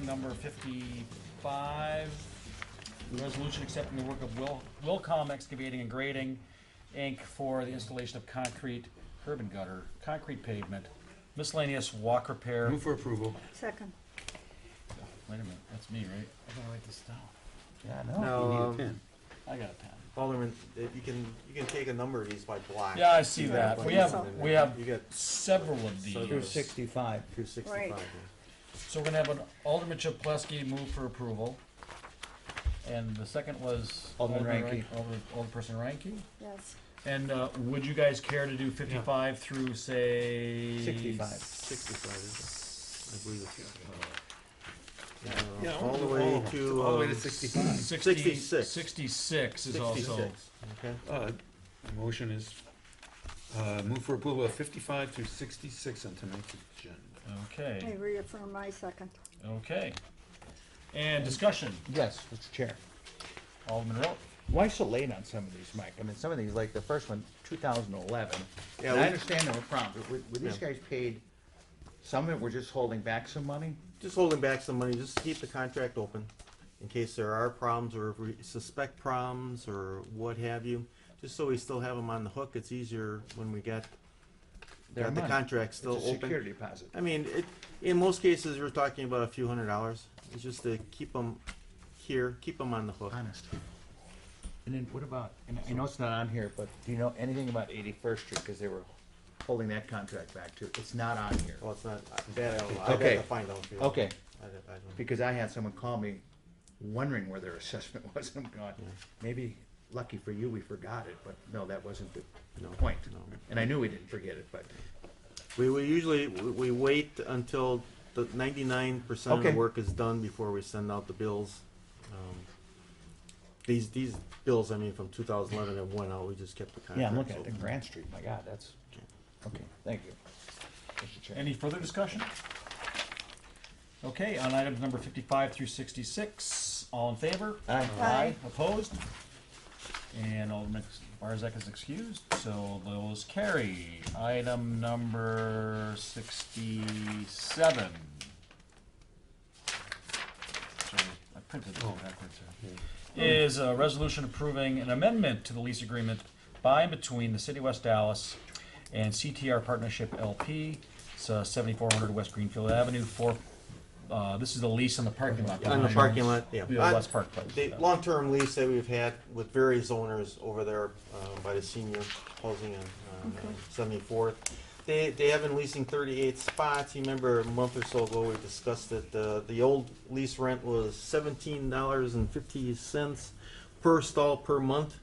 item number 55, resolution accepting the work of Wilcom Excavating and Grading, Inc. for the installation of concrete curb and gutter, concrete pavement, miscellaneous walk repair. Move for approval. Second. Wait a minute, that's me, right? I gotta write this down. Yeah, You no. need a pen. I got a pen. Alderman, you can take a number of these by block. Yeah, I see that. We have You get several of these. Through 65. through 65. Right. yeah. So we're gonna have an Alderman Chaplesky move for approval. And the second was Alderman Reinke. Alderperson Reinke. Yes. And would you guys care to do 55 through, say... 65. 65, is it? I believe it's. Yeah, all the way to all the way to 65. 66. 66 is also... 66. Okay. Motion is move for approval of 55 through 66 on tonight's agenda. I Okay, reaffirm my second. okay. And discussion, Yes, Mr. Chair. Alderman Rowe. Why so late on some of these, Mike? I mean, some of these, like the first one, 2011. Yeah, And I we- understand there were problems. Were these Yeah. guys paid, some of it were just holding back some money? Just holding back some money, just to keep the contract open in case there are problems or if we suspect problems or what have you. Just so we still have them on the hook. It's easier when we got Their the money. contract still It's a open. security deposit. I mean, in most cases, we're talking about a few $100s. It's just to keep them here, keep them on the hook. Honest. And then what about, and I know it's not on here, but do you know anything about 81st Street? Because they were holding that contract back too. It's not on here. Well, it's not that. I'd Okay. have to find out. For you. Okay, I don't. because I had someone call me wondering where their assessment was. I'm going, maybe lucky for you, we forgot it, but no, that wasn't the No, point. no. And I knew we didn't forget it, but We usually we wait until the 99% of the Okay. work is done before we send out the bills. These bills, I mean, from 2011 and went out, we just kept the contract. yeah, I'm looking at the open. Grand Street. My God, that's, okay, thank you. Mr. Chair. Any further discussion? Okay, on items number 55 through 66, all in favor? Aye. Aye. Opposed? And Alderman Barzak is excused, so those carry. Item number 67. Sorry, I printed it backwards here. Is a resolution approving an amendment to the lease agreement by and between the City of West Dallas and CTR Partnership LP. It's 7400 West Greenfield Avenue. This is the lease on the parking lot. On the parking lot, yeah. The West Park Place. The long-term lease that we've had with various owners over there by the senior housing on 74th. They have been leasing 38 spots. You remember a month or so ago we discussed that the old lease rent was $17.50 per stall per month.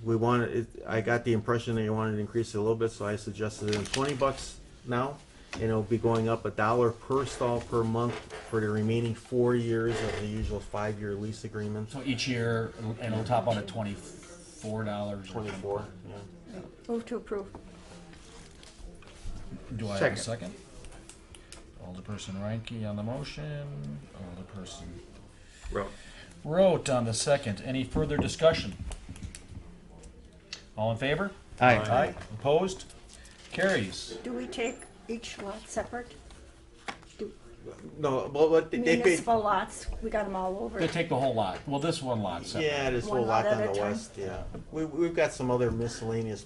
We wanted it, I got the impression that you wanted to increase it a little bit, so I suggested it in $20 now. And it'll be going up $1 per stall per month for the remaining 4 years of the usual 5-year lease agreement. So each year, and it'll top out at $24. 24, yeah. Move to approve. Do I have a second? Alderperson Reinke on the motion, Alderperson Rote on the second. Any further discussion? All in favor? Aye. Aye. Opposed? Carries. Do we take each lot separate? Do No, but what they paid. municipal lots, we got them all over. They take the whole lot. Well, this one lot separate. Yeah, this One whole lot lot at on a the time? west, yeah. We've got some other miscellaneous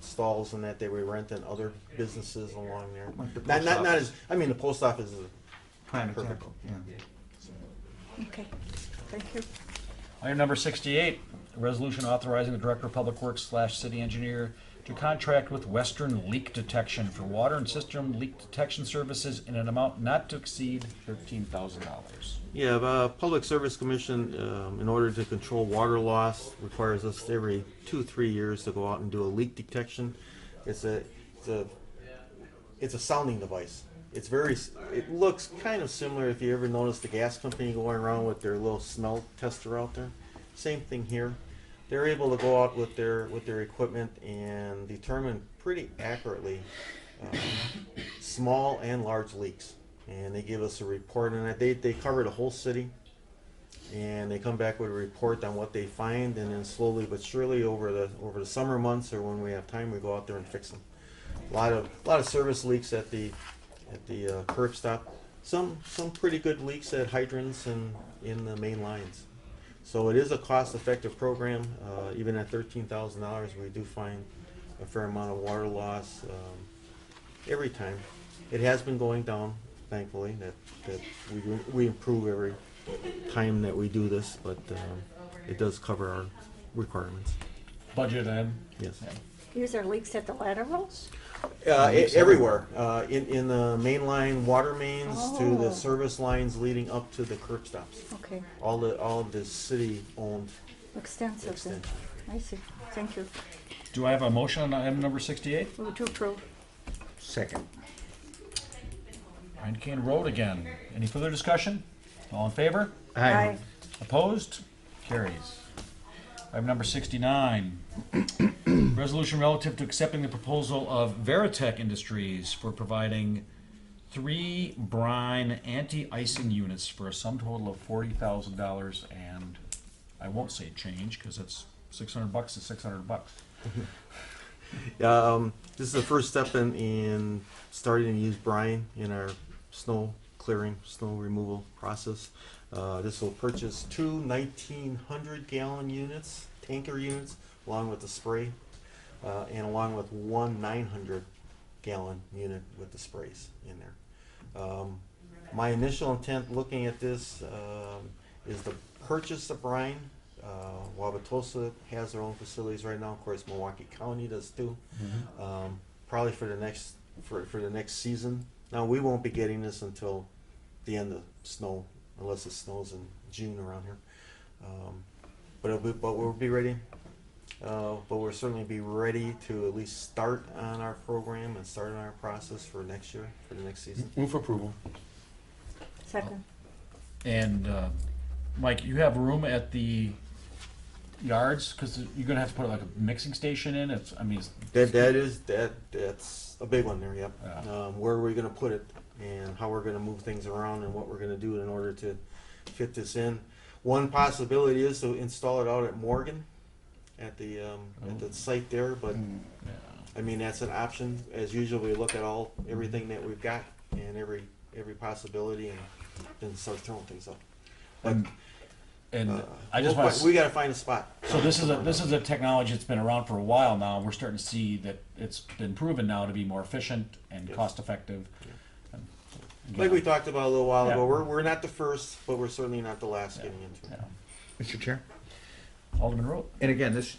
stalls and that they we rent in other businesses along there. Like the Not, post not office. as, I mean, the post office is Prime perfect. example, yeah. Okay, thank you. Item number 68, a resolution authorizing the Director of Public Works / City Engineer to contract with Western Leak Detection for water and system leak detection services in an amount not to exceed $13,000. Yeah, the Public Service Commission, in order to control water loss, requires us every 2-3 years to go out and do a leak detection. It's a sounding device. It looks kind of similar if you ever noticed the gas company going around with their little smell tester out there. Same thing here. They're able to go out with their equipment and determine pretty accurately small and large leaks. And they give us a report on that. They cover the whole city, and they come back with a report on what they find, and then slowly but surely over the summer months or when we have time, we go out there and fix them. A lot of service leaks at the curb stop. some pretty good leaks at hydrants and in the main lines. So it is a cost-effective program. Even at $13,000, we do find a fair amount of water loss every time. It has been going down, thankfully. That we improve every time that we do this, but it does cover our requirements. Budget and, Yes. Is there leaks at the laterals? Everywhere, in the main line water mains to the Oh. service lines leading up to the curb stops. Okay, All of the city-owned extensive then. extension. I see, thank you. do I have a motion on item number 68? Move to approve. Second. Ryan Kane Road again. Any further discussion? All in favor? Aye. Opposed? Carries. Item number 69, resolution relative to accepting the proposal of Veritech Industries for providing 3 brine anti-icing units for a sum total of $40,000, and I won't say change because it's $600 to $600. This is the first step in starting to use brine in our snow clearing, snow removal process. This will purchase 2 1,900-gallon units, tanker units, along with the spray, and along with 1 900-gallon unit with the sprays in there. My initial intent looking at this is to purchase the brine. Wauwatosa has their own facilities right now. Of course, Milwaukee County does too. Probably for the next season. Now we won't be getting this until the end of snow, unless it snows in June around here. But we'll be ready. But we'll certainly be ready to at least start on our program and start on our process for next year, for the next season. Move for approval. Second. And Mike, you have room at the yards because you're gonna have to put like a mixing station in. It's, I mean, it's, That's a big one there. Yep. Yeah. Where are we going to put it, and how we're going to move things around, and what we're going to do in order to fit this in. One possibility is to install it out at Morgan, at the site there. But yeah. I mean, that's an option. As usual, we look at everything that we've got and every possibility, and then start throwing things up. But And I just want to. we got to find a spot. So this is a technology that's been around for a while now. And we're starting to see that it's been proven now to be more efficient and Yes. cost effective. And, Like we talked about a little while ago, Yeah. we're not the first, but we're certainly not the last getting into it. yeah. Mr. Chair? Alderman Root. And again, this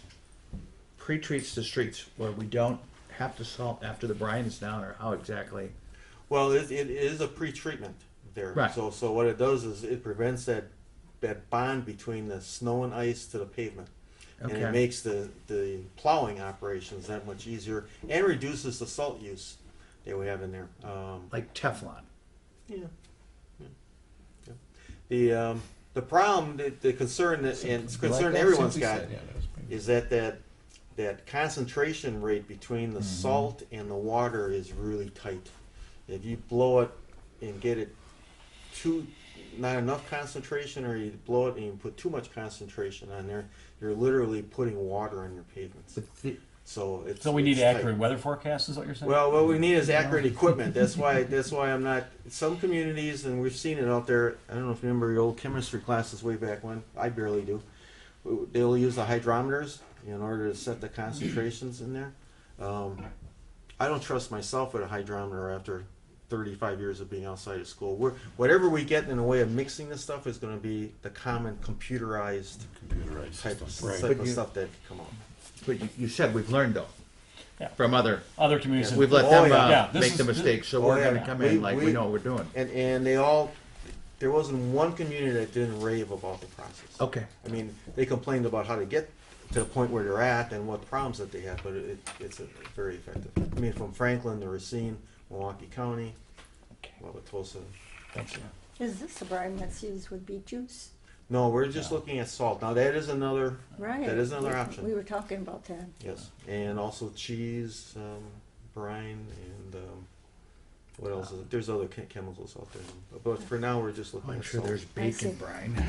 pre-treats the streets where we don't have to salt after the brine is down, or how exactly? Well, it is a pre-treatment there. Right. So what it does is it prevents that bond between the snow and ice to the pavement. And Okay. it makes the plowing operations that much easier and reduces the salt use that we have in there. Like Teflon. Yeah. The problem, the concern that, and it's a concern everyone's got, is that concentration rate between the salt and the water is really tight. If you blow it and get it not enough concentration, or you blow it and you put too much concentration on there, you're literally putting water on your pavements. So it's So we need it's tight. accurate weather forecasts, is what you're saying? Well, what we need is accurate equipment. That's why I'm not. Some communities, and we've seen it out there. I don't know if you remember your old chemistry classes way back when. I barely do. They'll use the hydrometers in order to set the concentrations in there. I don't trust myself with a hydrometer after 35 years of being outside of school. Whatever we get in the way of mixing this stuff is going to be the common computerized type of stuff that come out. But you said we've learned though, Yeah. from other, Other communities. we've let Oh, them yeah. Yeah, this make is- the mistakes, so Oh, we're yeah. gonna come in like we We- know what we're doing. And there wasn't one community that didn't rave about the process. Okay. I mean, they complained about how to get to the point where they're at and what problems that they have, but it's very effective. I mean, from Franklin to Racine, Milwaukee County, Wauwatosa. Thanks, yeah. Is this the brine that's used with beet juice? No, we're just looking at salt. Now, that is another Right. option. We were talking about that. Yes, and also cheese, brine, and what else? There's other chemicals out there. But for now, we're just looking I'm at sure salt. there's bacon see. brine.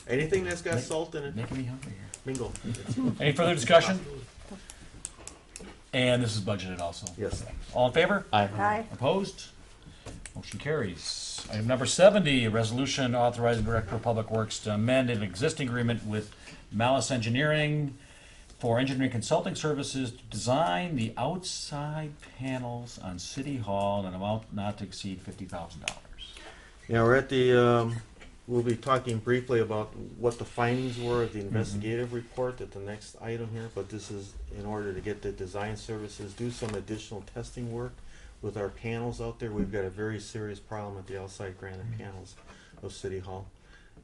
Anything that's got salt in it, Making me hungry here. bingo. Any further discussion? And this is budgeted also. Yes. All in favor? Aye. Opposed? Motion carries. Item number 70, a resolution authorizing Director of Public Works to amend an existing agreement with Malice Engineering for engineering consulting services to design the outside panels on City Hall in an amount not to exceed $50,000. Yeah, we're at the, we'll be talking briefly about what the findings were of the investigative report at the next item here, but this is in order to get the design services, do some additional testing work with our panels out there. We've got a very serious problem with the outside granite panels of City Hall.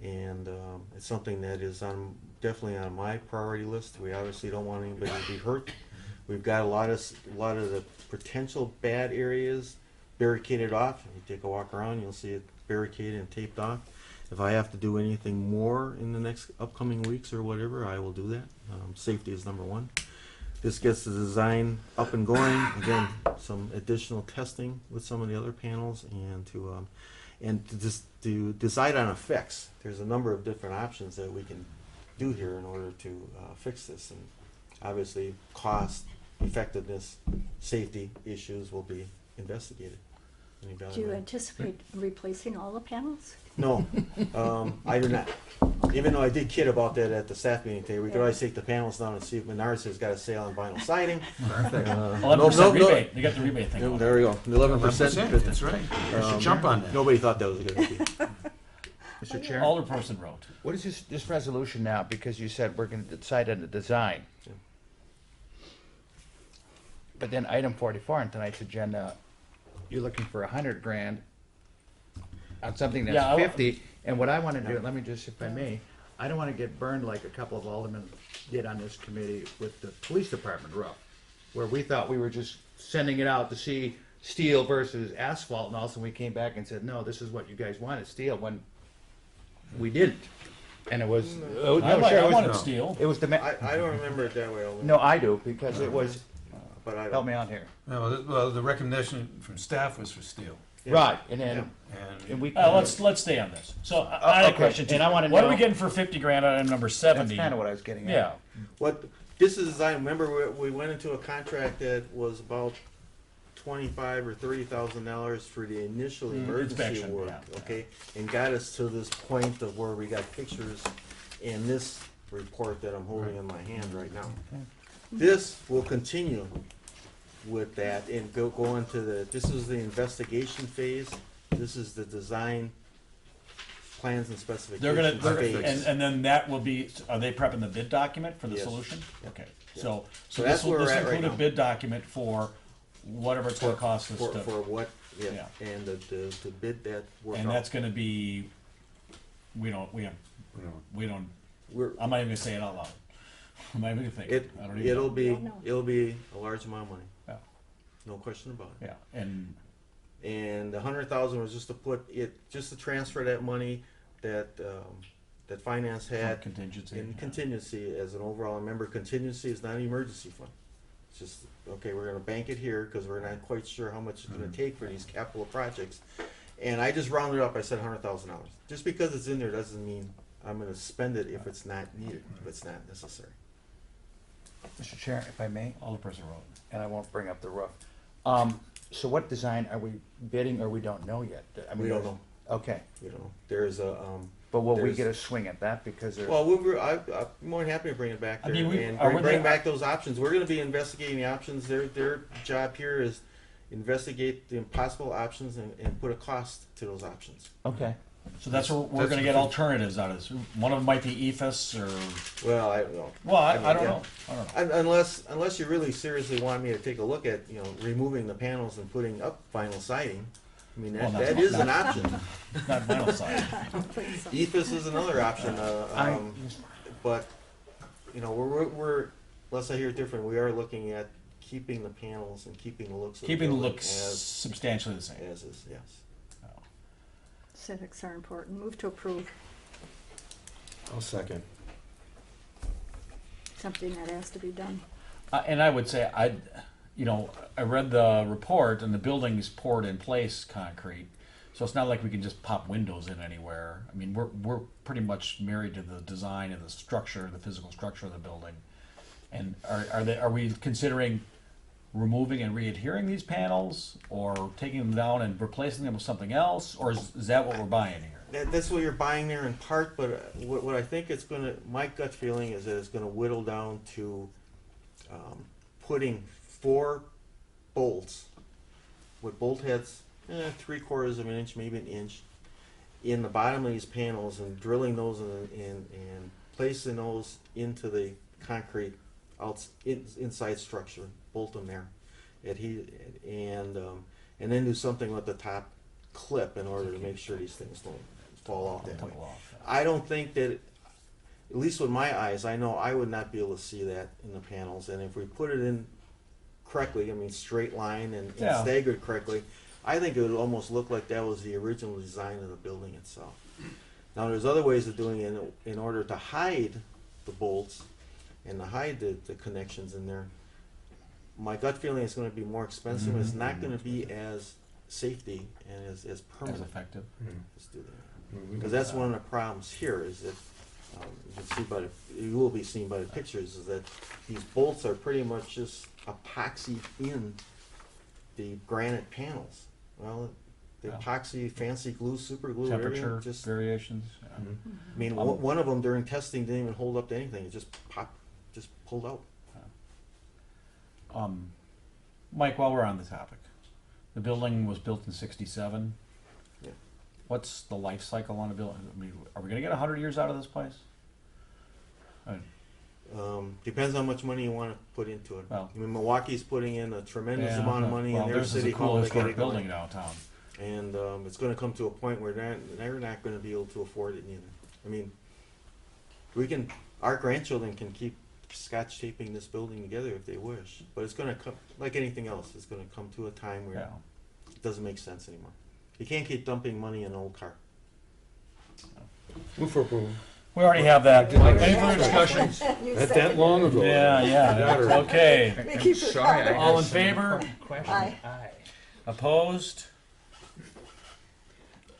And it's something that is definitely on my priority list. We obviously don't want anybody to be hurt. We've got a lot of the potential bad areas barricaded off. If you take a walk around, you'll see it barricaded and taped off. If I have to do anything more in the next upcoming weeks or whatever, I will do that. Safety is number one. This gets the design up and going. Again, some additional testing with some of the other panels, and to decide on effects. There's a number of different options that we can do here in order to fix this, and obviously cost, effectiveness, safety issues will be investigated and Do you evaluated. anticipate replacing all the panels? No, I do not. Even though I did kid about that at the staff meeting today, we could always take the panels down and see if Menards has got a sale on vinyl siding. Perfect. 11% rebate. They got the rebate thing. going. There we go. 11%. 11%, that's right. You should jump on that. Nobody thought that was a good idea. Mr. Chair, Alderperson wrote. what is this resolution now? Because you said we're gonna decide on the design. Yeah. But then item 44 on tonight's agenda, you're looking for 100 grand on something Yeah, I that's wa- 50. And what I wanna do, let me just, if I may, I don't wanna get burned like a couple of aldermen did on this committee with the police department roof, where we thought we were just sending it out to see steel versus asphalt, and all of a sudden we came back and said, no, this is what you guys wanted, steel, when we didn't. And it was, no, I sure, it was, wanted steel. it was the, I don't remember it that way, Alderman. no, I do, because it was, But I help don't. me out here. No, well, the recommendation from staff was for steel, Yeah. Right, and then, and and we. Let's stay on this. So I had a okay, question too. and I wanna What are we know- getting for 50 grand on item number That's 70? kinda what I was getting at. Yeah. What, this is design, remember we went into a contract that was about $25,000 or $30,000 for the initial emergency Inspection, work, yeah. okay? And got us to this point of where we got pictures and this report that I'm holding in my hand right now. This will continue with that and go into this is the investigation phase, this is the design plans and They're gonna, specifications phase. and then that will be, are they prepping the bid document for the Yes. solution? Okay, Yeah. so So that's this will where we're at right include a now. bid document for whatever it's gonna cost us For to, what, yeah, Yeah. and to bid that work and out. that's gonna be, we don't, you know, We're, I'm not even gonna say it out loud. I'm not even gonna think. it, I don't even it'll know. be, Don't know. it'll be a large amount of money, Yeah, no question about it. yeah, and And the 100,000 was just to put it, just to transfer that money that, that finance had contingency. in yeah. contingency as an overall, remember contingency is not an emergency fund. It's just, okay, we're gonna bank it here, cause we're not quite sure how much it's gonna take for these capital projects. And I just rounded up, I said $100,000. Just because it's in there doesn't mean I'm gonna spend it if it's not needed, if it's not necessary. Mr. Chair, if I may, Alderperson wrote. and I won't bring up the roof. So what design are we bidding, or we don't know yet? I mean, We don't know, Okay, you know, there's a, but will we There's- get a swing at that, because there's, well, I'm more than happy to bring it back I there mean, and are bring they- back those options. We're gonna be investigating the options. Their job here is investigate the possible options and put a cost to those options. okay. So that's where we're That's gonna the get thing. alternatives out of this. One of them might be EFS or, Well, I don't know. well, I mean, don't yeah. know. I don't know. Unless you really seriously want me to take a look at, you know, removing the panels and putting up vinyl siding. I mean, Well, that not- is an not- option. Not vinyl side. I don't think so. EFS is another option, but, you know, we're, unless I hear different, we are looking at keeping the panels and keeping the looks of the Keeping the building looks substantially the same. as is, yes. Civics are important. Move to approve I'll second. something that has to be done. And I would say, I read the report and the building's poured in place concrete. So it's not like we can just pop windows in anywhere. I mean, we're pretty much married to the design of the structure, the physical structure of the building. And are we considering removing and re-adhering these panels, or taking them down and replacing them with something else, or is that what we're buying here? That's what you're buying there in part, but what I think it's gonna, my gut feeling is that it's gonna whittle down to putting 4 bolts with bolt heads, 3/4 of an inch, maybe an inch, in the bottom of these panels and drilling those and placing those into the concrete inside structure, bolt them there, and then do something with the top clip in order to make sure these things don't fall off that way. Tumble off. I don't think that, at least with my eyes, I know I would not be able to see that in the panels, and if we put it in correctly, I mean straight line and Yeah. staggered correctly, I think it would almost look like that was the original design of the building itself. Now there's other ways of doing it in order to hide the bolts and to hide the connections in there. My gut feeling is going to be more expensive. It's not going to be as safety and as As permanent. effective. Let's do that. Because that's one of the problems here is that you can see by you will be seen by the pictures is that these bolts are pretty much just epoxy in the granite panels. Well, the Yeah. epoxy, fancy glue, super glue, everything, Temperature just variations. Yeah. I mean, one of them during testing didn't even hold up to anything. It just popped, just pulled out. Mike, while we're on the topic, the building was built in '67. Yeah. What's the life cycle on a building? I mean, are we going to get 100 years out of this place? Depends how much money you want to put into it. Well. I mean, Milwaukee's putting in a tremendous Yeah, amount of money well, in their theirs is city a cool hall to get historic it going. building downtown. And it's going to come to a point where they're not going to be able to afford it neither. I mean, our grandchildren can keep scotch taping this building together if they wish, but it's going to come, like anything else, it's going to come to a time where Yeah. it doesn't make sense anymore. You can't keep dumping money in an old car. Move for approval. We already have that. Any further discussion? Not that long ago. Yeah. Okay. Keep it Sorry, I All in had some favor? question. Aye. Opposed?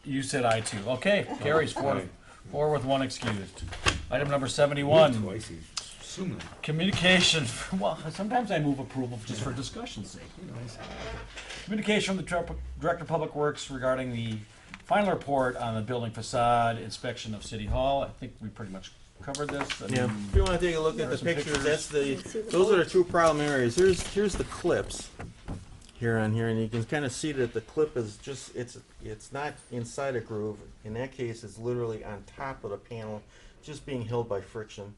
You said aye too. Okay, carries four with one excused. Item number 71. Twice, he's assuming. Communication, well, sometimes I move approval just for discussion's sake. Communication from the Director of Public Works regarding the final report on the building facade inspection of City Hall. I think we pretty much covered this. I Yeah, mean, if you want to take a look there at are the some pictures, pictures. those are the two problem areas. Here's the clips here on here, and you can kind of see that the clip is just it's not inside a groove. In that case, it's literally on top of the panel, just being held by friction.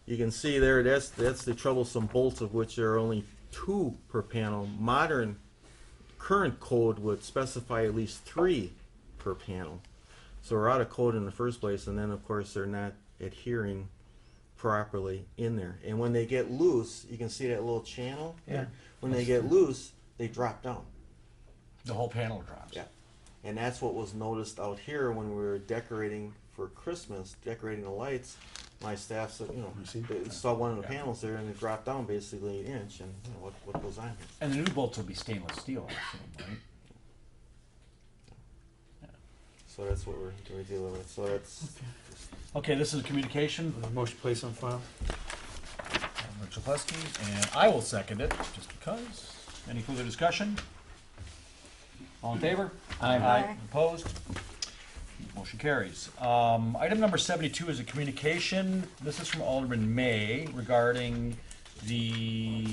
You can see there that's the troublesome bolts, of which there are only 2 per panel. Modern current code would specify at least 3 per panel. So we're out of code in the first place, and then of course they're not adhering properly in there. And when they get loose, you can see that little channel. Yeah. When they get loose, they drop down. The whole panel drops. Yeah. And that's what was noticed out here when we were decorating for Christmas, decorating the lights. My staff said, they saw one of the panels there and it dropped down basically an inch, and what goes on here? And the new bolts will be stainless steel, I assume, right? So that's what we're dealing with. So that's Okay, this is communication. Motion placed on file. Rich Lepleski, and I will second it, just because. Any further discussion? All in favor? Aye. Opposed? Motion carries. Item number 72 is a communication. This is from Alderman May regarding the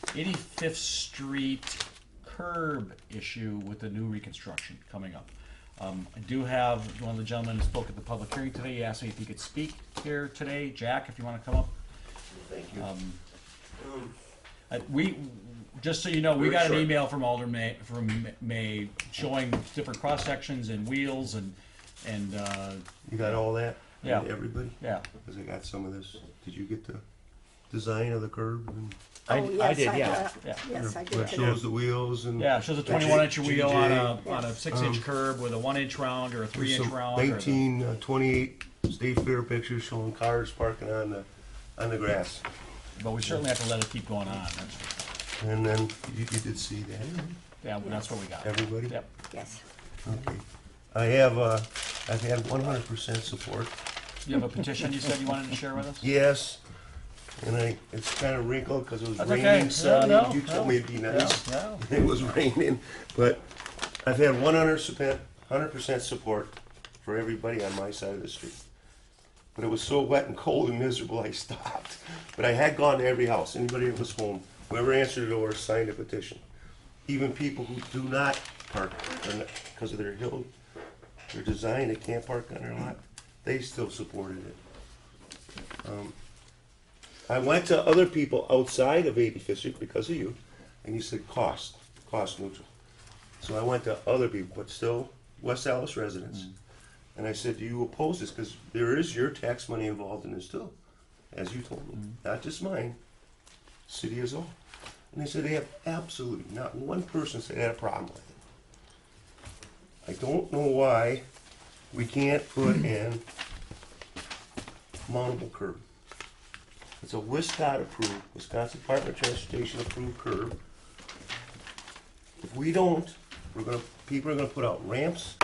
85th Street curb issue with the new reconstruction coming up. I do have one of the gentlemen who spoke at the public hearing today. He asked me if he could speak here today. Jack, if you want to come up. thank you. We, just so you know, we got an email from Alderman May showing different cross sections and wheels and You got all that? Yeah. Everybody? yeah. Because I got some of this. Did you get the design of the curb? And I Oh, yes, did, I yeah. got- Yeah. Yes, I where did it today. shows the wheels and Yeah, it shows a 21-inch wheel on a Yes. 6-inch curb with a 1-inch round or a there's 3-inch some round. or the- 1928 State Fair pictures showing cars parking on the grass. But we certainly have to let it keep going on. That's, And then you did see that, yeah, that's what we got. everybody? Yep. Yes. Okay. I've had 100% support. You have a petition you said you wanted to share with us? Yes, and it's kind of wrinkled because it was That's raining okay. Sunday. No, You told me it'd be nice. Yeah, It was raining, but I've had 100% support for everybody on my side of the street. But it was so wet and cold and miserable, I stopped. But I had gone to every house, anybody that was home, whoever answered the door signed a petition. Even people who do not park because of their hill, their design, they can't park on their lot, they still supported it. I went to other people outside of 85th Street because of you, and you said cost neutral. So I went to other people, but still West Allis residents. And I said, do you oppose this? Because there is your tax money involved in this too, as you told me. Not just mine, city as well. And they said they have absolutely, not one person said they had a problem with it. I don't know why we can't put in mountable curb. It's a WSDOT approved, Wisconsin Department of Transportation approved curb. If we don't, people are gonna put out ramps,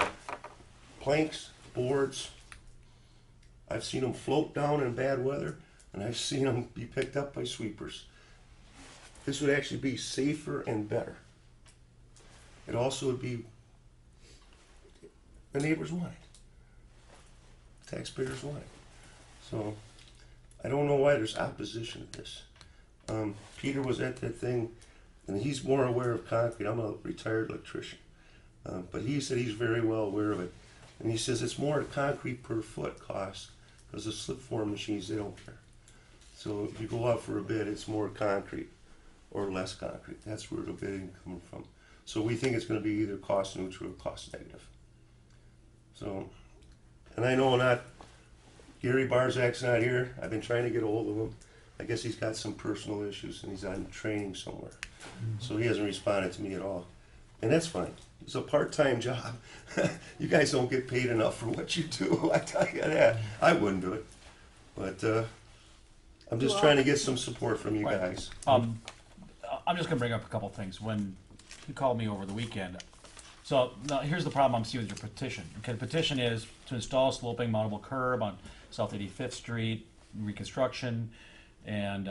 planks, boards. I've seen them float down in bad weather, and I've seen them be picked up by sweepers. This would actually be safer and better. It also would be, the neighbors want it. Taxpayers want it. So, I don't know why there's opposition to this. Peter was at that thing, and he's more aware of concrete. I'm a retired electrician. But he said he's very well aware of it. And he says it's more concrete per foot cost, because the slip form machines, they don't care. So if you go out for a bid, it's more concrete or less concrete. That's where the bidding comes from. So we think it's gonna be either cost neutral or cost negative. So, and I know Gary Barzak's not here. I've been trying to get a hold of him. I guess he's got some personal issues and he's on training somewhere. So he hasn't responded to me at all. And that's fine. It's a part-time job. You guys don't get paid enough for what you do. I tell you that. I wouldn't do it. But I'm just trying to get some support from you Right. guys. I'm just gonna bring up a couple things. When you called me over the weekend, so now here's the problem I'm seeing with your petition. Okay, the petition is to install a sloping mountable curb on South 85th Street, reconstruction, and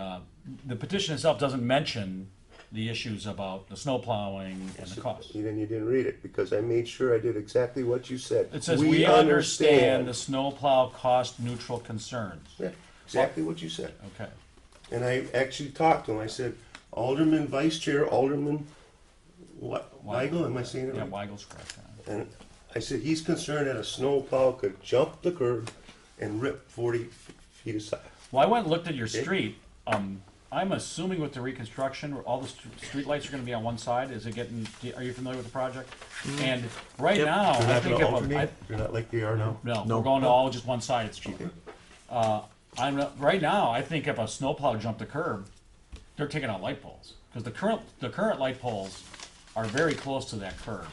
the petition itself doesn't mention the issues about the snow plowing and the cost. Then you didn't read it, because I made sure I did exactly what you said. It says, we understand the snowplow cost neutral concerns. Yeah, exactly what you said. Okay. And I actually talked to him. I said, Alderman, Vice Chair, Alderman Weigel, am I saying it Yeah, right? Weigel's correct. And I said, he's concerned that a snowplow could jump the curb and rip 40 feet aside. Well, I went and looked at your street. I'm assuming with the reconstruction, all the street lights are gonna be on one side. Is it getting, are you familiar with the project? And right now, They're I not think gonna if alternate? They're not like they are now? no, we're going to all just one side, it's cheaper. Right now, I think if a snowplow jumped the curb, they're taking out light poles. Because the current light poles are very close to that curb.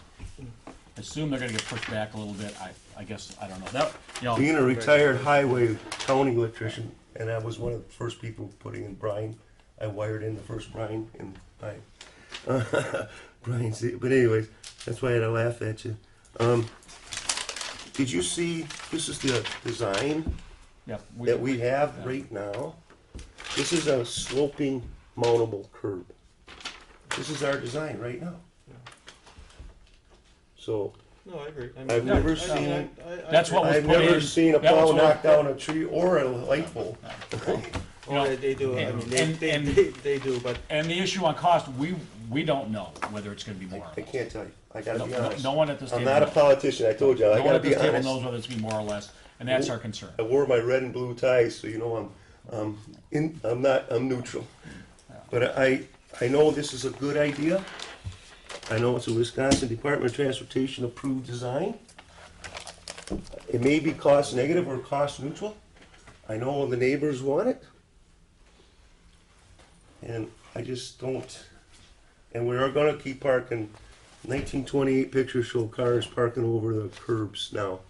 Assume they're gonna get pushed back a little bit, I guess, I don't know. That, you know, Being a retired highway county electrician, and I was one of the first people putting in brine, I wired in the first brine in Brian, but anyways, that's why I had to laugh at you. Did you see, this is the design yeah, that we have right now? This is a sloping mountable curb. This is our design right now. So, No, I agree. I've never seen, That's what was I've put never in. seen a that was plow what- knock down a tree or a light pole. You know, They do, I mean, and- they do, but And the issue on cost, we don't know whether it's gonna be more or I less. can't tell you, I gotta be No, honest. no one at this I'm table. not a politician, I told you, I No one gotta at be this table honest. knows whether it's gonna be more or less, and that's our concern. I wore my red and blue ties, so you know I'm neutral. But I know this is a good idea. I know it's a Wisconsin Department of Transportation approved design. It may be cost negative or cost neutral. I know the neighbors want it. And I just don't, and we are gonna keep parking, 1928 pictures show cars parking over the curbs now.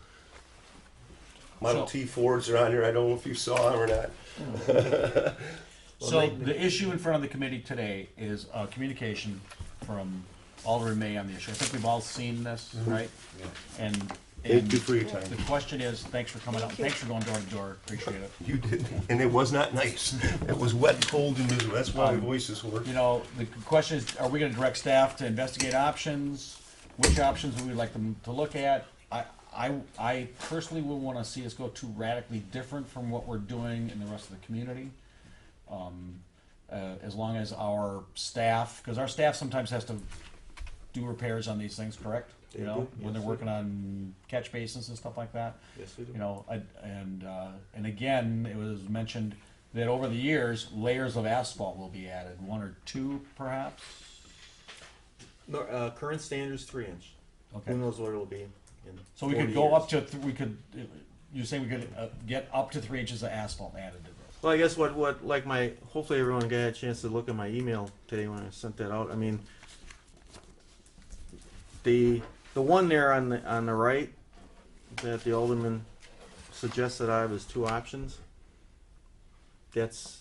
Model So- T Fords are on here, I don't know if you saw them or not. So the issue in front of the committee today is communication from Alderman May on the issue. I think we've all seen this, right? And Thank you for your time. The question is, thanks for coming out, thanks for going door to door, appreciate it. You did, and it was not nice. It was wet, cold, and miserable. That's why my voice is hoarse. You know, the question is, are we gonna direct staff to investigate options? Which options would we like them to look at? I personally would wanna see us go too radically different from what we're doing in the rest of the community. As long as our staff, cause our staff sometimes has to do repairs on these things, correct? You They know, do, when yes, they're they working on catch basins and stuff like that. Yes, we do. You know, and again, it was mentioned that over the years, layers of asphalt will be added, 1 or 2 perhaps. No, current standard's 3-inch. Okay, Who knows what it'll be in so we 40 could go years. up to, we could, you're saying we could get up to 3 inches of asphalt added to this? Well, I guess what like hopefully everyone got a chance to look at my email today when I sent that out. I mean, the one there on the right that the alderman suggested I have is 2 options. That's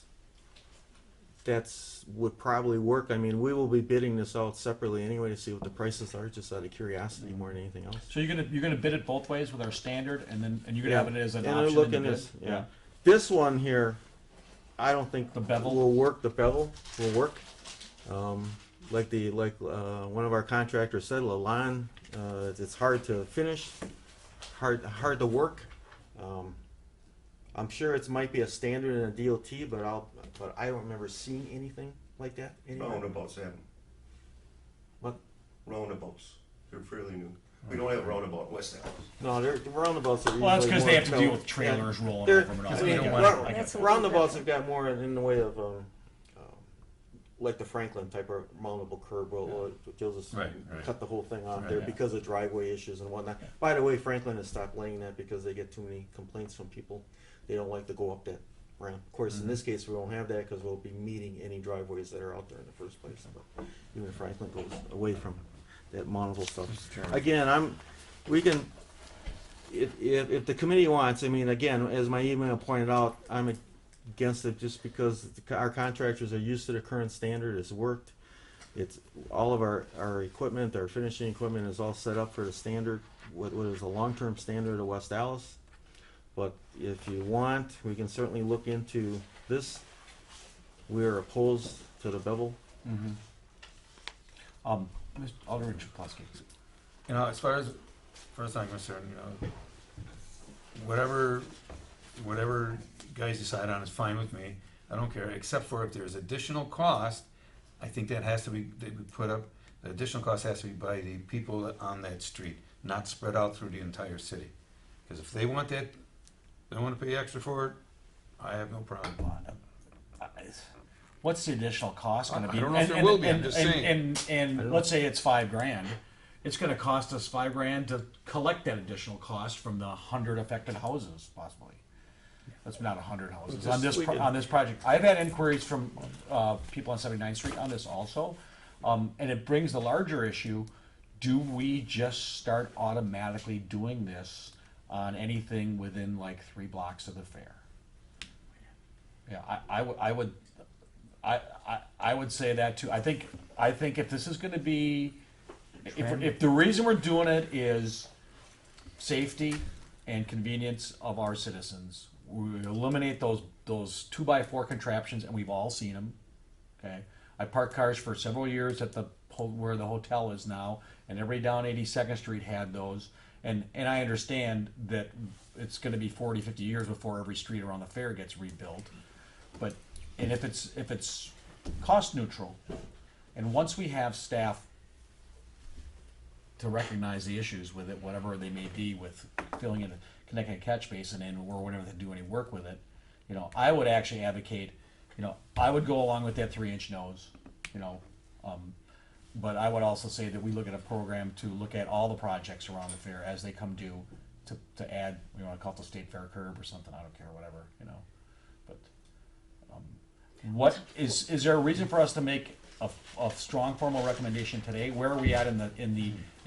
would probably work. I mean, we will be bidding this out separately anyway to see what the prices are, just out of curiosity more than anything else. So you're gonna bid it both ways with our standard, and you're gonna Yeah. have it as an And option look in the in bid? this, yeah. This one here, I don't think The bevel? will work. The bevel will work. Like one of our contractors said, Lalonde, it's hard to finish, hard to work. I'm sure it might be a standard in a DOT, but I don't remember seeing anything like that anywhere. Roundabouts have them. What? Roundabouts. They're fairly new. We don't have a roundabout in West Dallas. No, they're the roundabouts are Well, that's usually because more they have to deal bevel- with trailers rolling They're- over them and all I that. mean, They don't want- want- I that's get a that. roundabouts have got more in the way of like the Franklin type of mountable curb will they'll just Right, right. cut the whole thing off Right, there yeah. because of driveway issues and whatnot. By the way, Franklin has stopped laying that because they get too many complaints from people. They don't like to go up that ramp. Of course, in Mm-hmm. this case, we won't have that because we'll be meeting any driveways that are out there in the first place. But even Franklin goes away from that mountable stuff. Mr. Chairman. Again, if the committee wants, I mean, again, as my email pointed out, I'm against it just because our contractors are used to the current standard. It's worked. It's all of our equipment, our finishing equipment is all set up for the standard, what is a long-term standard of West Dallas. But if you want, we can certainly look into this. We are opposed to the bevel. Mr. Alderman Chupowski. You know, as far as I'm concerned, you know, whatever you guys decide on is fine with me. I don't care, except for if there's additional cost, I think that has to be, they would put up, the additional cost has to be by the people on that street, not spread out through the entire city. Because if they want that, they want to pay extra for it, I have no problem. What's the additional cost gonna I be? don't know if there will be, I'm just saying. And let's say it's $5,000. It's gonna cost us $5,000 to collect that additional cost from the 100 affected houses, possibly. That's not 100 houses on this on this project. I've had inquiries from people on 79th Street on this also, and it brings the larger issue: do we just start automatically doing this on anything within like 3 blocks of the fair? Yeah, I would say that too. I think if this is going to be, if the reason we're doing it is safety and convenience of our citizens, we eliminate those 2x4 contraptions, and we've all seen them. Okay, I parked cars for several years at where the hotel is now, and everybody down 82nd Street had those. And I understand that it's going to be 40, 50 years before every street around the fair gets rebuilt. But if it's cost neutral, and once we have staff to recognize the issues with it, whatever they may be, with filling in, connecting a catch basin in, or whenever they do any work with it, you know, I would actually advocate, you know, I would go along with that 3-inch nose, you know, but I would also say that we look at a program to look at all the projects around the fair as they come due, to add, you know, I call it the state fair curb or something, I don't care, whatever, you know. But what is there a reason for us to make a strong formal recommendation today? Where are we at in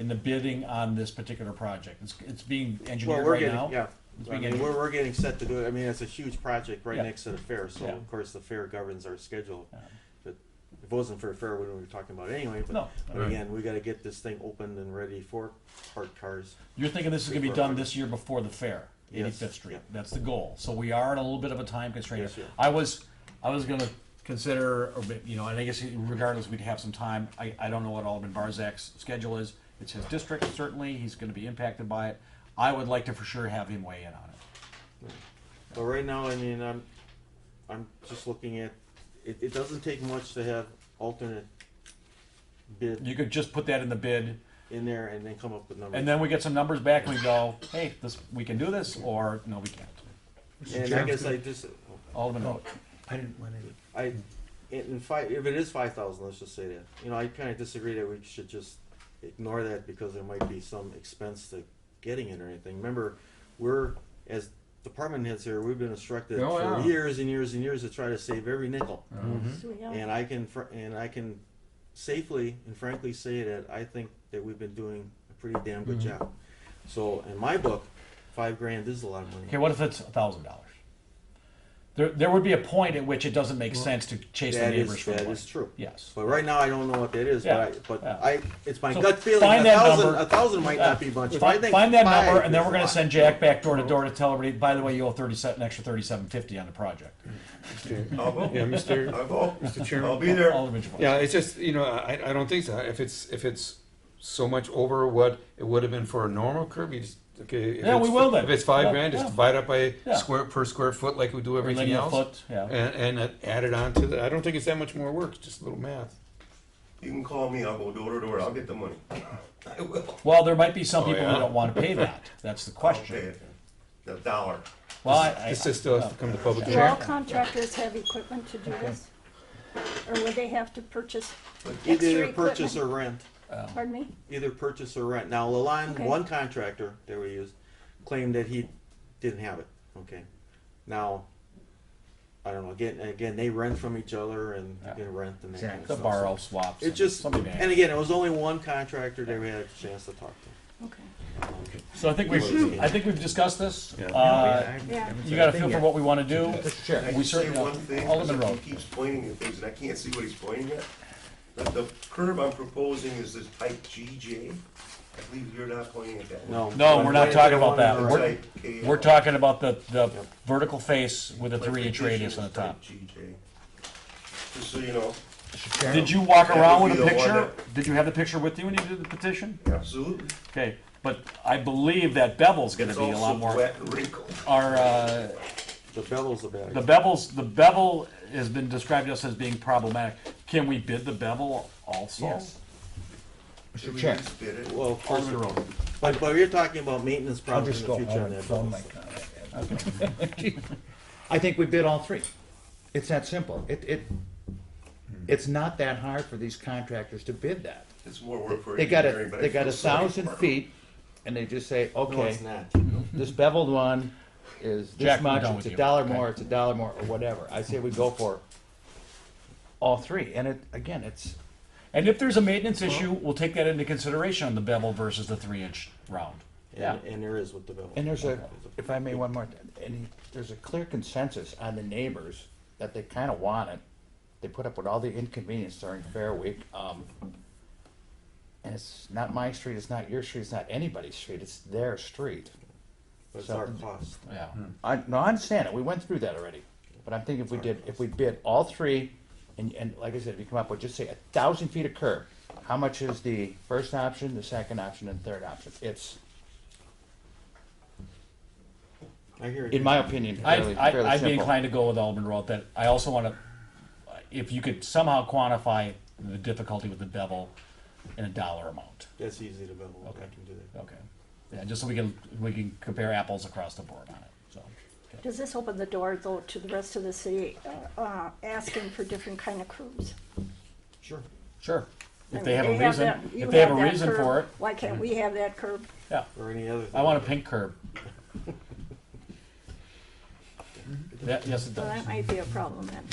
the bidding on this particular project? It's being engineered right now. Yeah. It's I being mean, engineered. we're getting set to do it. I mean, it's a huge project right Yeah. next to the fair, so Yeah. of course the fair governs our schedule. Yeah. But if wasn't for fair, we were talking about it anyway, No. but again, we gotta get this thing opened and ready for parked cars. You're thinking this is gonna be done this year before the fair, Yes. 85th Street. Yeah. That's the goal. So we are in a little bit of a time constraint. Yes, sir. I was gonna consider, or, you know, and I guess regardless, we'd have some time. I don't know what Alderman Barzak's schedule is. It's his district, certainly. He's gonna be impacted by it. I would like to for sure have him weigh in on it. But right now, I mean, I'm just looking at, it doesn't take much to have alternate bid You could just put that in the bid, in there and then come up with numbers. and then we get some numbers back and we go, hey, we can do this, or no, we can't. And I guess I just, Alderman Rowe. I didn't want any. if it is 5,000, let's just say that. You know, I kinda disagree that we should just ignore that because there might be some expense to getting it or anything. Remember, we're, as department heads here, we've been instructed Oh, for yeah. years and years and years to try to save every nickel. So we don't- And I can safely and frankly say that I think that we've been doing a pretty damn good job. So in my book, $5,000 is a lot of money. Okay, what if it's $1,000? There would be a point at which it doesn't make sense to chase the That neighbors is, for the that money. is true. Yes. But right now, I don't know what that is, Yeah, but yeah. it's my So gut feeling, find that number. 1,000 might not be much. But I think Find that number, five and then is we're a gonna lot. send Jack back door to door to tell everybody, by the way, you owe an extra $37.50 on the project. I'll go. Yeah, Mr. I'll go. Mr. Chairman. I'll be there. Alderman Javon. Yeah, it's just, you know, I don't think so. If it's so much over what it would have been for a normal curb, you just, okay. If Yeah, we it's- will then. If it's $5,000, Yeah, just yeah. divide up by Yeah. per square foot like we do Or everything linear else. foot, yeah. And add it on to the, I don't think it's that much more work, it's just a little math. You can call me, I'll go door to door, I'll get the money. I will. Well, there might be some Oh, people yeah? that don't wanna pay that. That's the I'll pay question. it. The dollar. Well, This is still has to come to public Do all hearing. contractors have equipment to do this? Or would they have to purchase Either extra purchase equipment? or rent. Pardon me? Either purchase or rent. Now, Lalonde, Okay. one contractor that we used, claimed that he didn't have it. Okay. Now, I don't know. Again, they rent from each other and Yeah. you can rent and that kind of The stuff. borrow swaps. It just, somebody may and have. again, it was only one contractor that we had a chance to talk to. Okay. So I think we've discussed this. Yeah. Yeah. You got a feel for what we wanna do? Mr. Chair. Can I We just say certainly- one thing? Alderman Because Rowe. He keeps pointing at things and I can't see what he's pointing at. But the curb I'm proposing is this type GJ. I believe you're not pointing at that one. No, we're not talking about that. We're- We're, Type KL. we're talking about the vertical face with a My 3-inch petition radius is on the type top. GJ. Just so you know, Mr. Chair. Did you walk That around would with a be the one picture? that- Did you have the picture with you when you did the petition? absolutely. Okay, but I believe that bevel's gonna It's be a lot also more, wet and wrinkled. The bevel's a bad the idea. the bevel has been described to us as being problematic. Can we bid the bevel also? Yes. Should Mr. we Chair. just bid it? Well, of course, Alderman Rowe. but you're talking about maintenance I'll problems just in the go future home on and that. phone bill. my comment. I think we bid all three. It's that simple. It's not that hard for these contractors to bid that. It's more work for They got engineering, but I they got feel sorry 1,000 for 'em. feet, and they just say, No, okay, it's not. this beveled one is Jack, this I'm much, done it's with a you. dollar Okay. more, it's a dollar more, or whatever. I say we go for all three, and again, it's, And if there's a maintenance issue, we'll take that into consideration on the bevel versus the 3-inch round. Yeah. And there is with the bevel. and there's if I may, one more, there's a clear consensus on the neighbors that they kind of want it. They put up with all the inconvenience during Fair Week. And it's not my street, it's not your street, it's not anybody's street, it's their street. But it's So- our cost. Yeah. I understand it, we went through that already, but I'm thinking if we bid all three, and like I said, if you come up with, just say 1,000 feet of curb, how much is the first option, the second option, and third option? It's, I hear you. in my opinion, fairly I'd be simple. inclined to go with Alderman Rowe that I also want to, if you could somehow quantify the difficulty with the bevel in a dollar amount. That's easy to bevel. Okay. I can do that. Okay. Yeah, just so we can compare apples across the board on it, so. okay. Does this open the door, though, to the rest of the city asking for different kind of crews? Sure. Sure. I If mean, they have a reason, that- you if they have a that reason curb, for it, Why can't we have that curb? yeah. Or any other thing. I want a pink curb. Yes, it So that does. might be a problem then.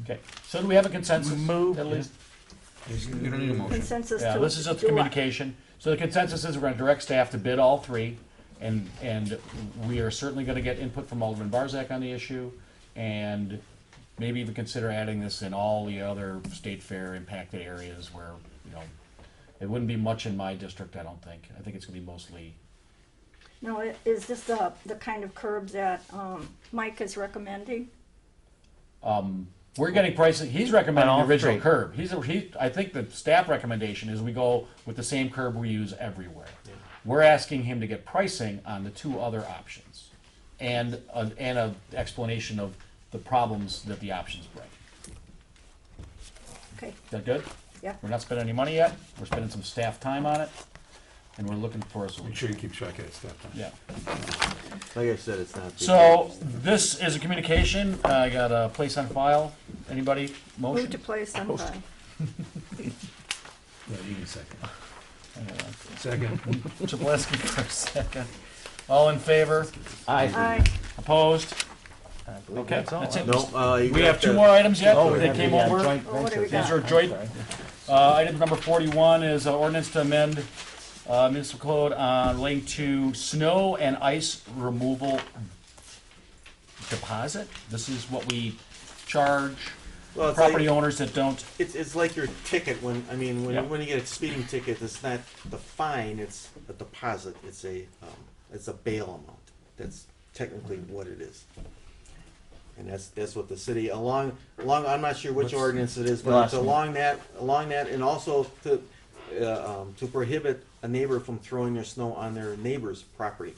Okay, so do we have a consensus? Move. At least? You don't need a motion. Consensus Yeah, to this is just do what? communication. So the consensus is we're gonna direct staff to bid all three, and we are certainly gonna get input from Alderman Barzak on the issue, and maybe even consider adding this in all the other state fair impacted areas where, you know, it wouldn't be much in my district, I don't think. I think it's gonna be mostly, Now, is this the kind of curb that, Mike is recommending? we're getting prices, he's recommending On the all original three. curb. I think the staff recommendation is we go with the same curb we use everywhere. We're asking him to get pricing on the two other options and a explanation of the problems that the options bring. Okay, Is that good? yeah. We're not spending any money yet. We're spending some staff time on it, and we're looking for a Make solution. sure you keep track of that stuff. Yeah. Like I said, it's not. So this is a communication. I got a place on file. Anybody? Move Motion? to place on Post. file. Yeah, you need a second. Second. Chapletsky for a second. All in favor? Aye. Opposed? I believe Okay, that's it. No, you We got have two the- more items yet Oh, we that have came the, over. joint Oh, what do we ventures. got? These are I'm joint. sorry. Item number 41 is ordinance to amend municipal code relating to snow and ice removal deposit. This is what we charge Well, it's property like, owners that don't. it's like your ticket when, I mean, Yeah. when you get a speeding ticket, it's not the fine, it's a deposit, it's a bail amount. That's technically what it is. And that's what the city, along, I'm not sure which What's- ordinance it is, Well, but it's that's- along that, and also to prohibit a neighbor from throwing their snow on their neighbor's property.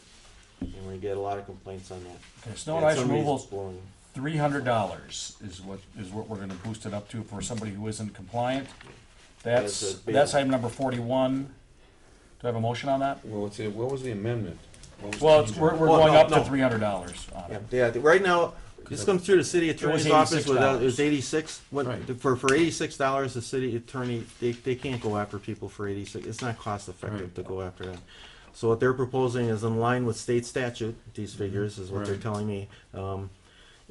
And we get a lot of complaints on that. Okay, snow and Yeah, ice somebody's removal, blowing- $300 is what we're gonna boost it up to for somebody who isn't compliant. That's That's, a big- that's item number 41. Do I have a motion on that? Well, what was the amendment? What was Well, the change? we're Well, going no, up to no. $300 on it. Yeah, right now, this comes through the city attorney's office without, it was $86. Right. For $86, the city attorney, they can't go after people for 86, it's not cost effective Right. to go after them. So what they're proposing is in line with state statute, these figures is what they're Right. telling me.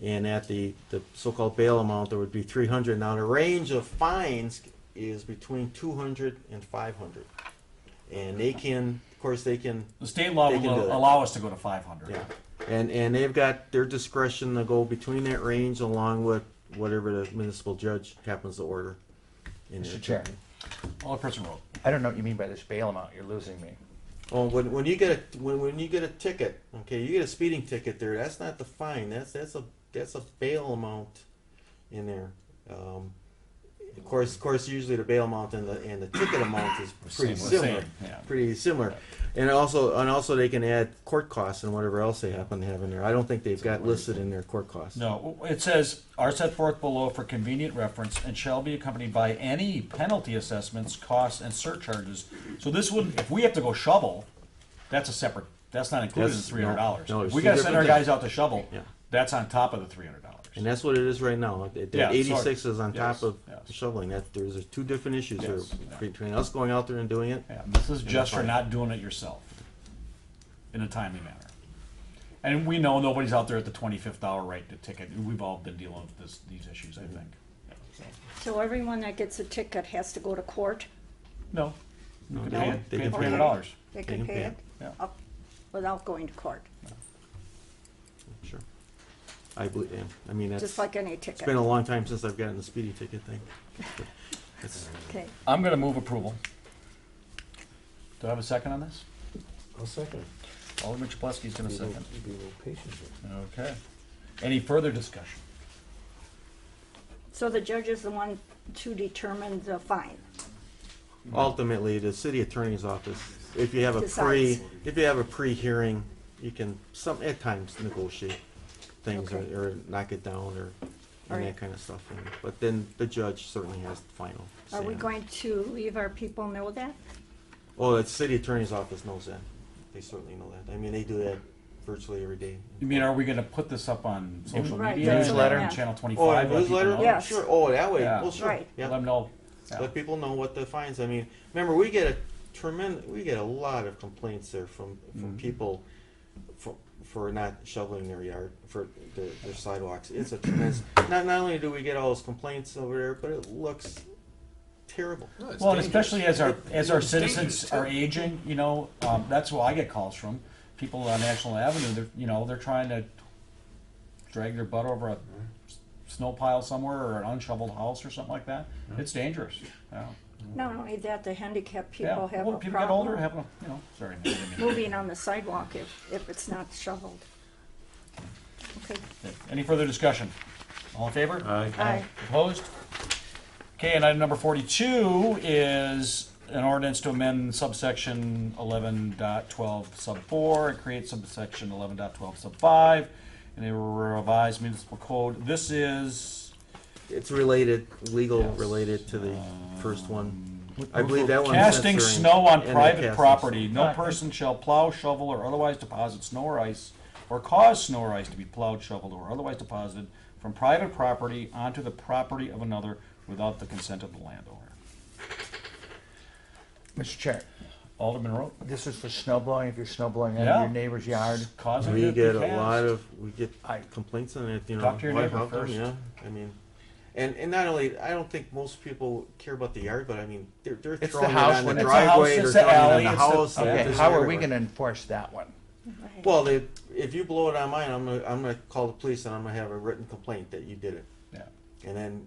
And at the so-called bail amount, there would be 300. Now, the range of fines is between 200 and 500. And they can, of course, they can, The state law They can do will that. allow us to go to 500. yeah. And they've got their discretion to go between that range along with whatever the municipal judge happens to order. In Mr. their- Chairman, Alderperson Rowe. I don't know what you mean by this bail amount. You're losing me. Oh, when you get when you get a ticket, okay, you get a speeding ticket there. That's not the fine. That's a bail amount in there. Of course, usually the bail amount and the ticket amount is pretty Same, similar. yeah. Pretty similar, and also they can add court costs and whatever else they happen to have in there. I don't think they've got listed in their court costs. No, it says, are set forth below for convenient reference and shall be accompanied by any penalty assessments, costs, and surcharges. So this would, if we have to go shovel, that's a separate, that's not included in That's- $300. no, If it's we two gotta send our different guys out to shovel, Yeah. that's on top of the $300. And that's what it is right now. That Yeah, 86 is on yes, top of yes. shoveling. That there's two different issues there Yes, yeah. between us going out there and doing it. Yeah, this is And just for fine. not doing it yourself in a timely manner. And we know nobody's out there at the 25th hour writing a ticket. We've all been dealing with these issues, I think. Yeah, so. So everyone that gets a ticket has to go to court? No. You can No, pay it. they Pay can pay it. $300. They They can can pay pay it it. Yeah. up without going to court, Sure. I believe. Yeah. I mean, that's just like any it's ticket. been a long time since I've gotten the speeding ticket thing. It's, Okay, I'm gonna move approval. Do I have a second on this? I'll second. Alderman Chapletsky's gonna second. Be a little patient here. Okay. Any further discussion? so the judge is the one to determine the fine. ultimately, the city attorney's office. If you have a Decides. pre-hearing, you can at times negotiate things Okay. or knock it down or and Alright. that kind of stuff. But then the judge certainly has the final say Are we on it. going to leave our people know that? Oh, the city attorney's office knows that. They certainly know that. I mean, they do that virtually every day. You mean, are we gonna put this up on social Right, media? that's what I on meant. Channel Oh, 25? a let people newsletter? know? Yes. Sure. Oh, that way. Yeah. Well, sure. Right. Yeah. Let them know. Yeah. Let people know what the fines. I mean, remember, we get a lot of complaints there from people for not shoveling their yard, for their sidewalks. It's a tremendous. Not only do we get all those complaints over there, but it looks terrible. No, it's Well, and dangerous. especially as our It's citizens dangerous, are too. aging, you know, that's who I get calls from. People on National Avenue, they're trying to drag their butt over a snow pile somewhere or an unshoveled house or something like that, it's dangerous. Yeah. Not only that, the handicapped Yeah. people have Well, a people get older, problem have a, sorry. I didn't mean to- moving on the sidewalk if it's not shoveled. Okay, Okay. Any further discussion? All in favor? aye. Opposed? Okay, and item number 42 is an ordinance to amend subsection 11.12 sub 4 and create subsection 11.12 sub 5 in a revised municipal code. This is, It's related, legal Yes. related to the first one. I believe that one. casting snow on private casting property. snow. No person shall plow, shovel, or otherwise deposit snow or ice, or cause snow or ice to be plowed, shoveled, or otherwise deposited from private property onto the property of another without the consent of the landowner. Mr. Chair, Alderman Rowe? this is for snow blowing, if you're snow blowing out Yeah. of your neighbor's yard. Causing We it to get a cast. lot of, we get I- complaints on it, you know. Talk to your why, neighbor how come, first. Yeah, I mean, and not only, I don't think most people care about the yard, but I mean, they're It's the throwing it house on the when it's a house, driveway, it's they're the throwing it alley, in the it's the- house. Okay, Okay, it's how are we everywhere. gonna enforce that one? Right. Well, if you blow it on mine, I'm gonna call the police and I'm gonna have a written complaint that you did it. Yeah. And then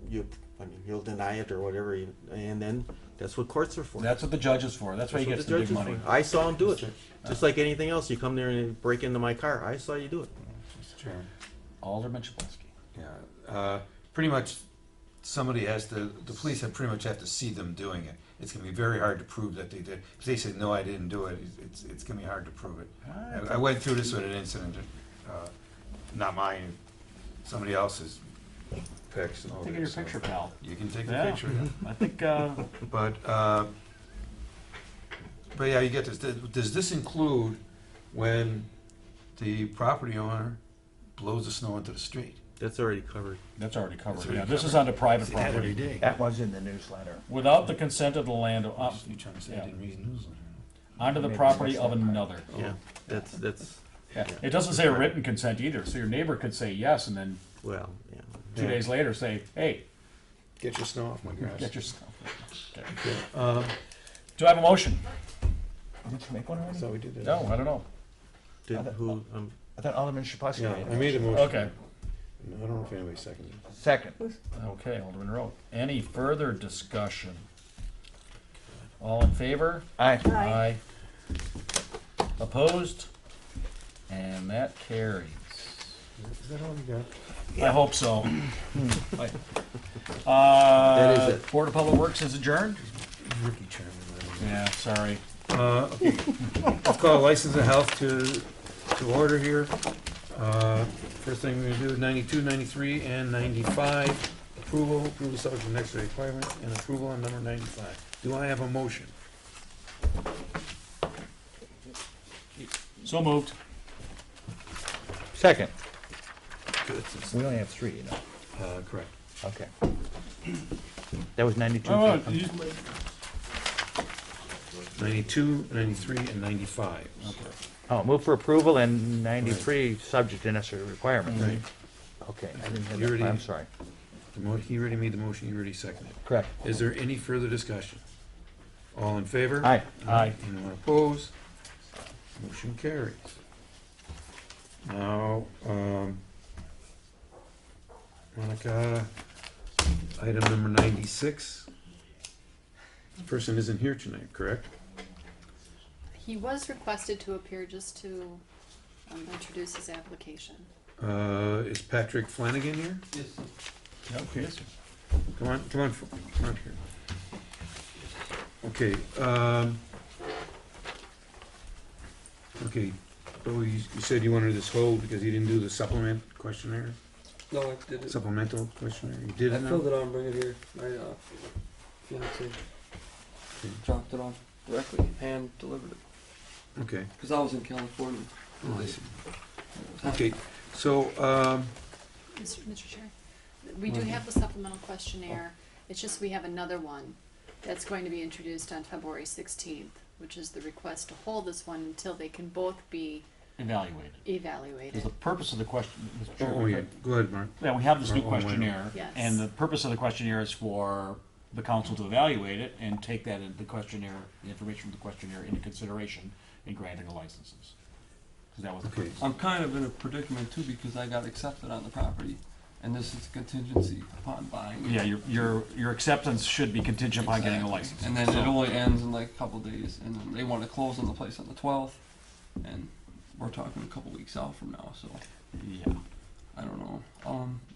you'll deny it or whatever, and then that's what courts are for. That's what the judge is for. That's why he what gets the the big judge is money. for. I saw him do it, just like anything else. You come there and break into my car. I saw you do it. Mr. Chairman. Alderman Chaplowski. Yeah, pretty much, somebody has to, the police have pretty much have to see them doing it. It's gonna be very hard to prove that they did. If they said, no, I didn't do it, it's gonna be hard to prove it. I went through this with an incident, not mine, somebody else's. Picks and all Take that your stuff. picture, pal. You can take a Yeah. picture. I think, But yeah, you get this. Does this include when the property owner blows the snow into the street? That's already covered. that's already covered. That's already Yeah, this is covered. on the private See that every property. day. That was in the newsletter. Without the consent of the land, You trying to say yeah. I didn't read the newsletter? onto the Maybe property that's of that part. another. Yeah, that's Yeah. It doesn't say written consent either, so your neighbor could say yes, and then well, yeah. 2 days later say, hey, Get your snow off my grass. get your stuff. Okay. Um, Do I have a motion? Did you make one already? That's how we did it. No, I don't know. Did who? I thought Alderman Shaplowski Yeah, made I it. made a motion. Okay. I don't know if anybody seconded it. Second. Okay, Alderman Rowe. Any further discussion? All in favor? Aye. Aye. Opposed? And that carries. Is that all you got? I hope so. That is it. Board of Public Works is adjourned? Ricky Chairman. Yeah, sorry. Okay, let's call license of health to order here. First thing we're gonna do, 92, 93, and 95. Approval subject to next requirement, and approval on number 95. Do I have a motion? So moved. Second. Good. We only have three, you know. Correct. Okay. That was 92. Oh, 92, 93, and 95. Oh, move for approval and 93, subject to necessary requirements. Right. Okay, I didn't You hear already- that. I'm sorry. He already made the motion, you already seconded. Correct. Is there any further discussion? All in favor? Aye. Aye. Anyone opposed? Motion carries. Now, Monica, item number 96. This person isn't here tonight, correct? He was requested to appear just to introduce his application. Is Patrick Flanagan here? Okay. Come on here. Okay, okay, so you said you wanted this hold because you didn't do the questionnaire? No, I did it. Supplemental questionnaire, you did I it now? filled it out and bring it here. My fiance dropped it off directly, hand delivered it. Okay, Because I was in California. oh, I see. Okay, so, Mr. Chair, we do have the supplemental questionnaire. It's just we have another one that's going to be introduced on February 16th, which is the request to hold this one until they can both be Evaluated. Because evaluated. the purpose of the question, Mr. Chair, oh, yeah, go ahead, Mark. yeah, we have this new Oh, wait. questionnaire. Yes. And the purpose of the questionnaire is for the council to evaluate it and take that into the questionnaire, the information from the questionnaire into consideration in granting the licenses. Because that was the Okay. purpose. I'm kind of in a predicament too because I got accepted on the property. and this is a contingency upon buying it. Yeah, your acceptance should be contingent upon getting a Exactly. license. And then So- it only ends in like a couple days, and then they want to close on the place on the 12th, and we're talking a couple weeks out from now, so Yeah. I don't know.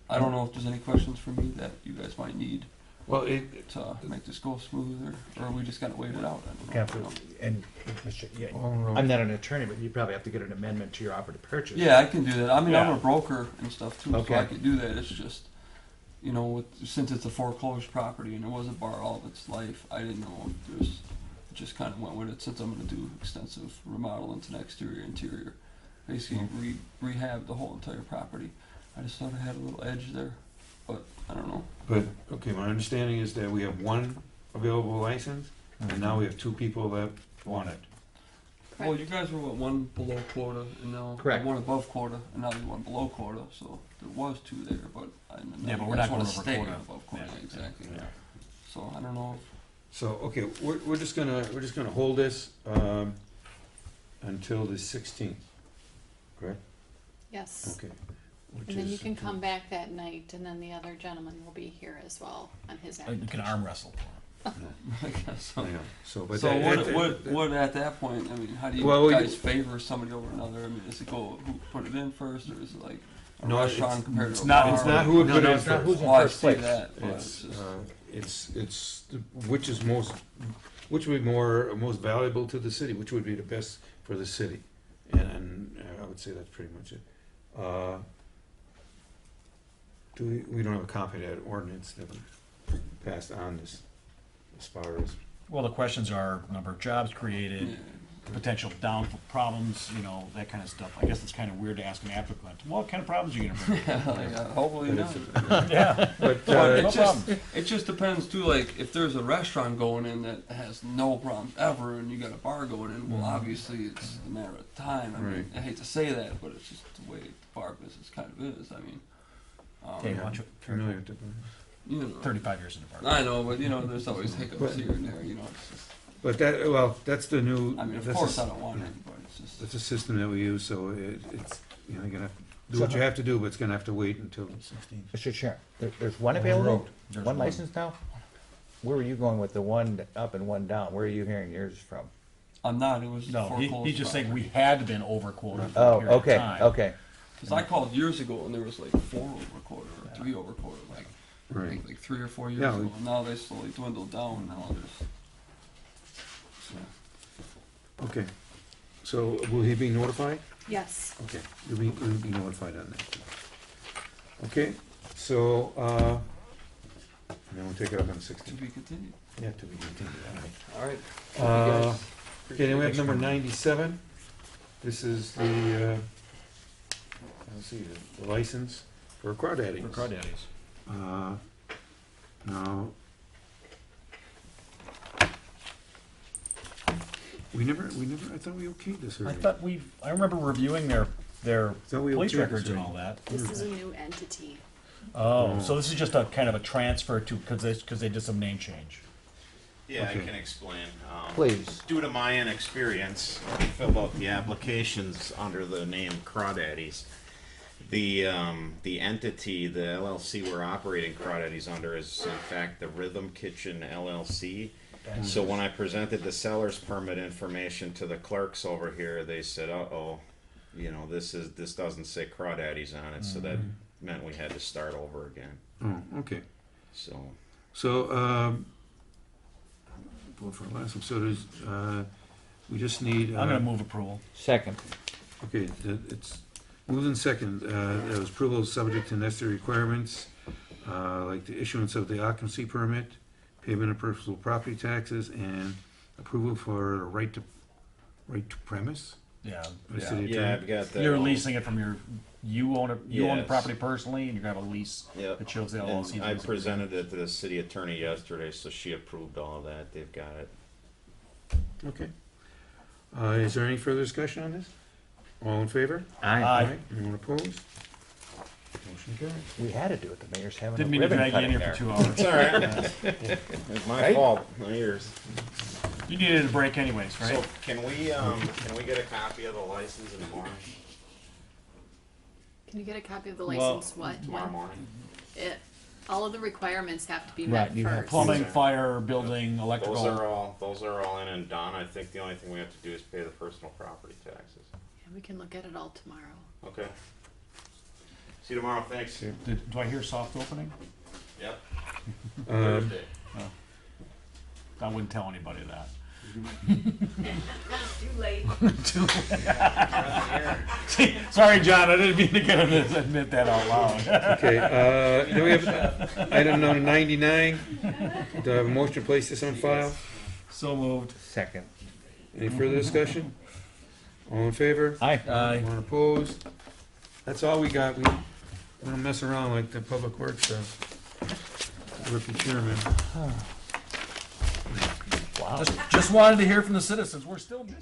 I don't know if there's any questions for me that you guys might need Well, it, to make this go smoother, or we just gotta wait it out. I Kind don't know. of- And, Mr. Yeah, Oh, no. I'm not an attorney, but you probably have to get an amendment to your offer to purchase. Yeah, I can do that. I mean, I'm Yeah. a broker and stuff too, so Okay. I could do that. It's just, you know, since it's a foreclosed property and it was a bar all of its life, I didn't know if there's. Just kind of went with it since I'm going to do extensive remodel into the exterior, interior, basically rehab the whole entire property. I just thought I had a little edge there, but I don't know. but, okay, my understanding is that we have one available license, and now we have two people that want it. Well, you guys were one below quota, and now Correct. one above quota, and now you're one below quota. So there was two there, but Yeah, but you we're guys not wanna going over stay quota. above quota, Yeah. exactly. Yeah. So I don't know. So, okay, we're just gonna hold this, until the 16th, correct? Yes. Okay. Which And then you is- can come back that night, and then the other gentleman will be here as well on his You end. can arm wrestle. I guess so. Yeah, so, but So that- what at that point? I mean, how do you Well, guys favor somebody over another? I mean, is it who put it in first, or is it like a No, restaurant compared it's to a not- bar? It's not who would put it in it's not first. who's in Oh, I first see place. that, but It's, it's just, it's which is which would be most valuable to the city, which would be the best for the city, and I would say that's pretty much it. We don't have a copy of that ordinance that we passed on this, as far as, Well, the questions are number of jobs created, yeah. potential down problems, you know, that kind of stuff. I guess it's kind of weird to ask an applicant, what kind of problems are you gonna bring? Hopefully but not. it's, Yeah. but, But no it problem. just depends too. Like if there's a restaurant going in that has no problems ever, and you got a bar going in, well, obviously it's a matter of time. I mean, Right. I hate to say that, but it's just the way the bar business kind of is. I mean, Okay, watch it. familiar with the, you know, 35 years in the park. I know, but you know, there's always hiccups here and there. You know, it's just. but that, well, that's the new. I mean, of that's course, a- I don't want it, but it's just. That's a system that we use, so it's, you know, you're gonna have to do what you have to do, but it's gonna have to wait until the 16th. Mr. Chair, there's one On the available? road. There's One one. license now? Where were you going with the one up and one down? Where are you hearing yours from? I'm not. It was No, foreclosed. he's just saying we had been over quota for a Oh, period of okay, time. okay. Because I called years ago and there was like 4 over quota or 3 over quota, like Right. like 3 or 4 years Yeah, ago. we- And now they slowly dwindled down. Now there's. Okay, so will he be notified? Yes. Okay, you'll be notified on that. Okay, so, and then we'll take it up on the To 16th. be continued. Yeah, to be continued, all right. All right. Uh, Okay, then we have number 97. This is the, let's see, the license for crawdaddies. For crawdaddies. Now, we never, I thought we okayed this I already. thought I remember reviewing their Thought we police okayed this records and already. all that. This is a new entity. Oh, so this is just a kind of a transfer to, because they did some name change. Yeah, Okay. I can explain. Please. Due to my inexperience, I filled out the applications under the name Crawdaddies. The entity, the LLC we're operating Crawdaddies under is in fact the Rhythm Kitchen LLC. So when I presented the seller's permit information to the clerks over here, they said, uh-oh, you know, this doesn't say Crawdaddies on it, so that meant we had to start over again. Oh, okay. So, Vote for last one, so there's, we just need. I'm gonna move approval. Second. Okay, it's moved in second, that was approval is subject to necessary requirements, like the issuance of the occupancy permit, payment of personal property taxes, and approval for a right to premise? Yeah. by the Yeah. city yeah, attorney. I've got that. You're all- leasing it from you own the Yes. property personally, and you're gonna have a lease Yep. that shows the And LLC. I presented it to the city attorney yesterday, so she approved all of that, they've got it. Okay. Is there any further discussion on this? All in favor? Aye. Anyone opposed? Motion carries. We had to do it, the mayor's having a Didn't mean to ribbon drag you in cutting here there. for 2 hours. It's alright. It's my Right? fault, not yours. You needed a break anyways, right? So can we get a copy of the license in the morning? Can you get a copy of the Well, license, what? Tomorrow when? morning. It, all of the requirements have to be Right, met you have first. Plumbing, Okay. fire, building, electrical. Those are all in and done. I think the only thing we have to do is pay the personal property taxes. Yeah, we can look at it all tomorrow. Okay. See you tomorrow, thanks. Do I hear soft opening? Yep. Um, Thursday. I wouldn't tell anybody that. Too late. Sorry, John, I didn't mean to admit that out loud. Okay, then we have item number 99. Do I have a motion to place this on file? So moved. Second. Any further discussion? All in favor? Aye. Anyone opposed? That's all we got. We don't mess around like the public works rookie chairman. Wow. Just wanted to hear from the citizens. We're still missing.